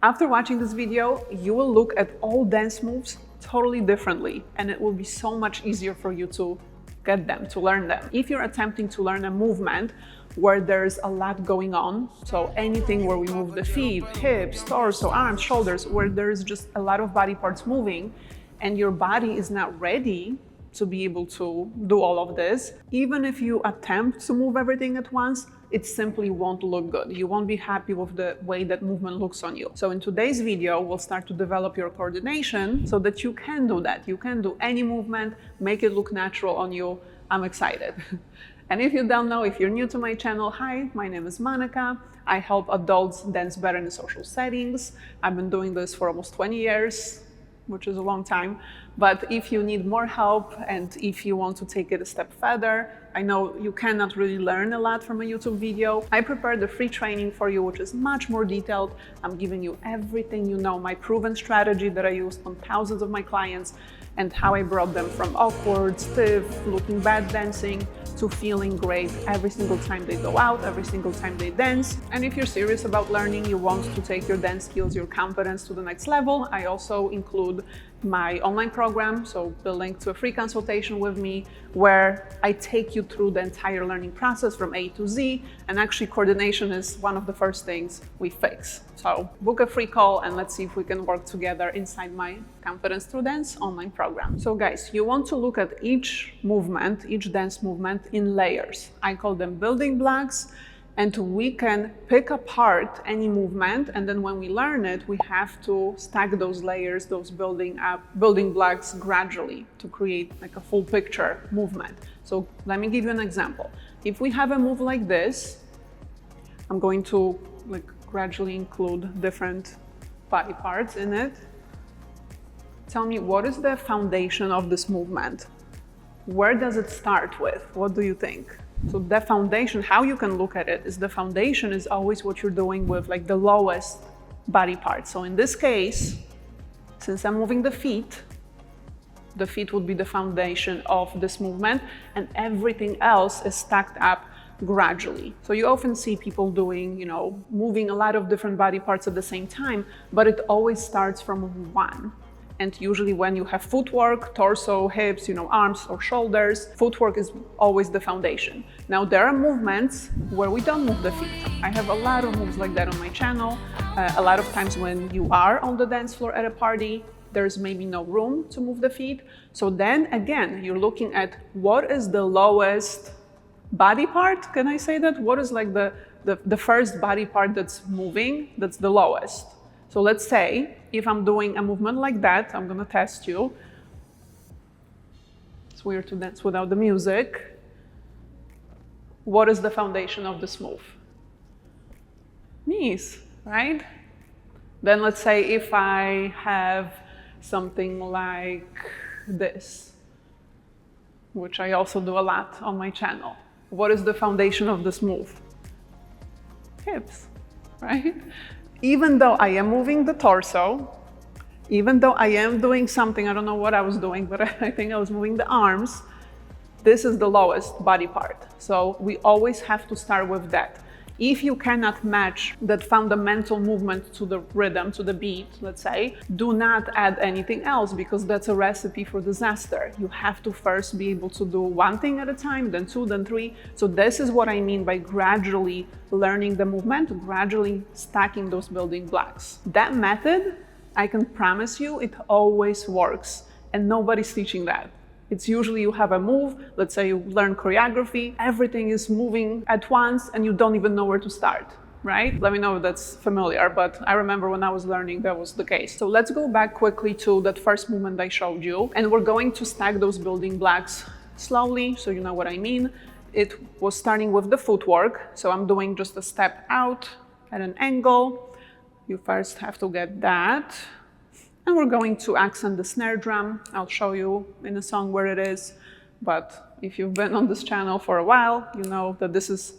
After watching this video, you will look at all dance moves totally differently, and it will be so much easier for you to get them, to learn them. If you're attempting to learn a movement where there's a lot going on, so anything where we move the feet, hips, torso, arms, shoulders, where there's just a lot of body parts moving, and your body is not ready to be able to do all of this, even if you attempt to move everything at once, it simply won't look good. You won't be happy with the way that movement looks on you. So in today's video, we'll start to develop your coordination so that you can do that. You can do any movement, make it look natural on you. I'm excited. And if you don't know, if you're new to my channel, hi, my name is Monica. I help adults dance better in social settings. I've been doing this for almost 20 years, which is a long time. But if you need more help and if you want to take it a step further, I know you cannot really learn a lot from a YouTube video. I prepared a free training for you, which is much more detailed. I'm giving you everything you know, my proven strategy that I used on thousands of my clients and how I brought them from awkward, stiff, looking bad dancing to feeling great every single time they go out, every single time they dance. And if you're serious about learning, you want to take your dance skills, your confidence to the next level, I also include my online program, so the link to a free consultation with me where I take you through the entire learning process from A to Z, and actually coordination is one of the first things we fix. So book a free call and let's see if we can work together inside my Confidence Through Dance online program. So guys, you want to look at each movement, each dance movement in layers. I call them building blocks. And we can pick apart any movement, and then when we learn it, we have to stack those layers, those building blocks gradually to create like a full picture movement. So let me give you an example. If we have a move like this, I'm going to like gradually include different body parts in it. Tell me, what is the foundation of this movement? Where does it start with? What do you think? So the foundation, how you can look at it, is the foundation is always what you're doing with like the lowest body part. So in this case, since I'm moving the feet would be the foundation of this movement, and everything else is stacked up gradually. So you often see people doing, moving a lot of different body parts at the same time, but it always starts from one. And usually when you have footwork, torso, hips, arms or shoulders, footwork is always the foundation. Now there are movements where we don't move the feet. I have a lot of moves like that on my channel. A lot of times when you are on the dance floor at a party, there's maybe no room to move the feet. So then again, you're looking at what is the lowest body part, can I say that? What is like the first body part that's moving, that's the lowest? So let's say if I'm doing a movement like that, I'm gonna test you. It's weird to dance without the music. What is the foundation of this move? Knees, right? Then let's say if I have something like this, which I also do a lot on my channel. What is the foundation of this move? Hips, right? Even though I am moving the torso, even though I am doing something, I don't know what I was doing, but I think I was moving the arms, this is the lowest body part. So we always have to start with that. If you cannot match that fundamental movement to the rhythm, to the beat, let's say, do not add anything else, because that's a recipe for disaster. You have to first be able to do one thing at a time, then two, then three. So this is what I mean by gradually learning the movement, gradually stacking those building blocks. That method, I can promise you, it always works, and nobody's teaching that. It's usually you have a move, let's say you learn choreography, everything is moving at once and you don't even know where to start, right? Let me know if that's familiar, but I remember when I was learning that was the case. So let's go back quickly to that first movement I showed you, and we're going to stack those building blocks slowly, so you know what I mean. It was starting with the footwork, so I'm doing just a step out at an angle. You first have to get that. And we're going to accent the snare drum. I'll show you in a song where it is, but if you've been on this channel for a while, you know that this is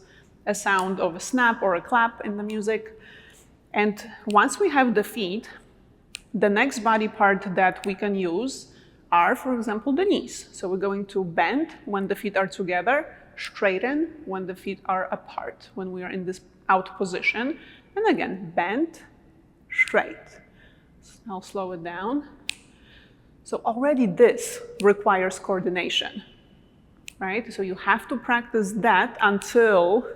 a sound of a snap or a clap in the music. And once we have the feet, the next body part that we can use are, for example, the knees. So we're going to bend when the feet are together, straighten when the feet are apart, when we are in this out position. And again, bend straight. I'll slow it down. So already this requires coordination, right? So you have to practice that until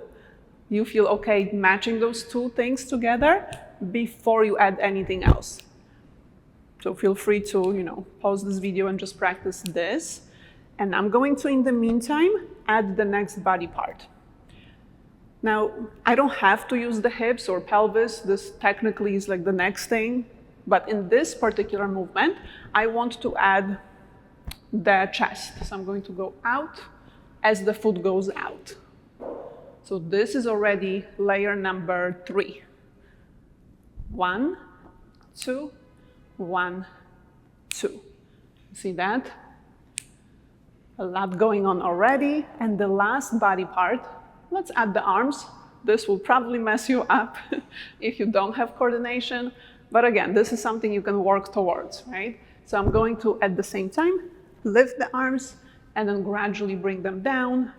you feel okay matching those two things together before you add anything else. So feel free to, pause this video and just practice this. And I'm going to, in the meantime, add the next body part. Now, I don't have to use the hips or pelvis. This technically is like the next thing. But in this particular movement, I want to add the chest. So I'm going to go out as the foot goes out. So this is already layer number 3. 1, 2, 1, 2. See that? A lot going on already. And the last body part, let's add the arms. This will probably mess you up if you don't have coordination. But again, this is something you can work towards, right? So I'm going to, at the same time, lift the arms and then gradually bring them down.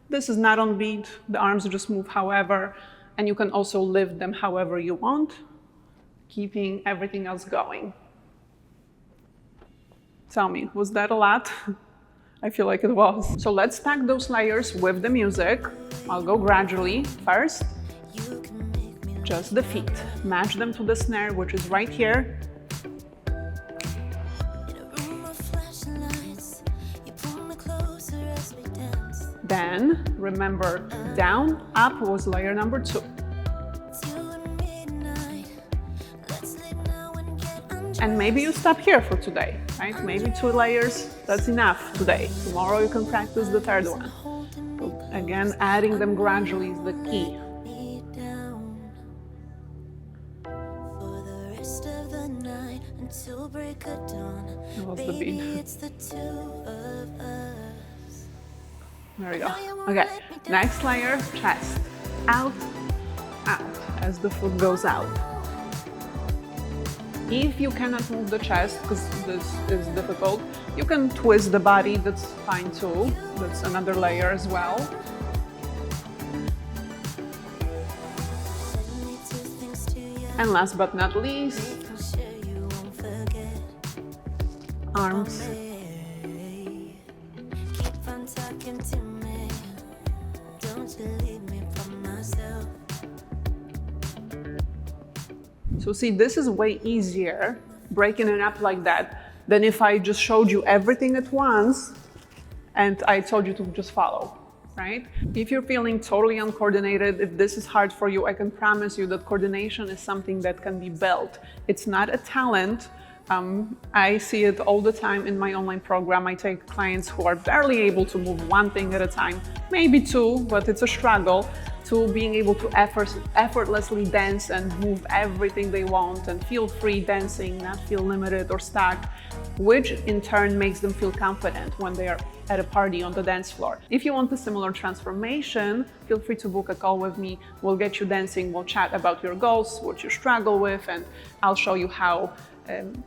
This is not on beat. The arms just move however, and you can also lift them however you want, keeping everything else going. Tell me, was that a lot? I feel like it was. So let's stack those layers with the music. I'll go gradually. First, just the feet. Match them to the snare, which is right here. Then, remember, down, up was layer number 2. And maybe you stop here for today, right? Maybe 2 layers, that's enough today. Tomorrow you can practice the third one. But again, adding them gradually is the key. That was the beat. There we go. Okay, next layer, chest. Out, out, as the foot goes out. If you cannot move the chest, because this is difficult, you can twist the body, that's fine too. That's another layer as well. And last but not least, arms. So see, this is way easier, breaking it up like that, than if I just showed you everything at once and I told you to just follow, right? If you're feeling totally uncoordinated, if this is hard for you, I can promise you that coordination is something that can be built. It's not a talent. I see it all the time in my online program. I take clients who are barely able to move one thing at a time, maybe 2, but it's a struggle, to being able to effortlessly dance and move everything they want and feel free dancing, not feel limited or stuck, which in turn makes them feel confident when they are at a party on the dance floor. If you want a similar transformation, feel free to book a call with me. We'll get you dancing, we'll chat about your goals, what you struggle with, and I'll show you how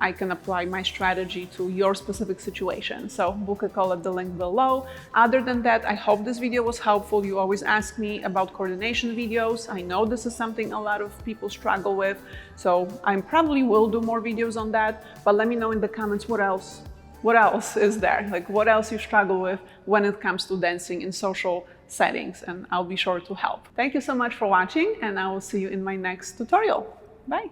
I can apply my strategy to your specific situation. So book a call at the link below. Other than that, I hope this video was helpful. You always ask me about coordination videos. I know this is something a lot of people struggle with, so I probably will do more videos on that, but let me know in the comments what else is there, like what else you struggle with when it comes to dancing in social settings, and I'll be sure to help. Thank you so much for watching, and I will see you in my next tutorial. Bye.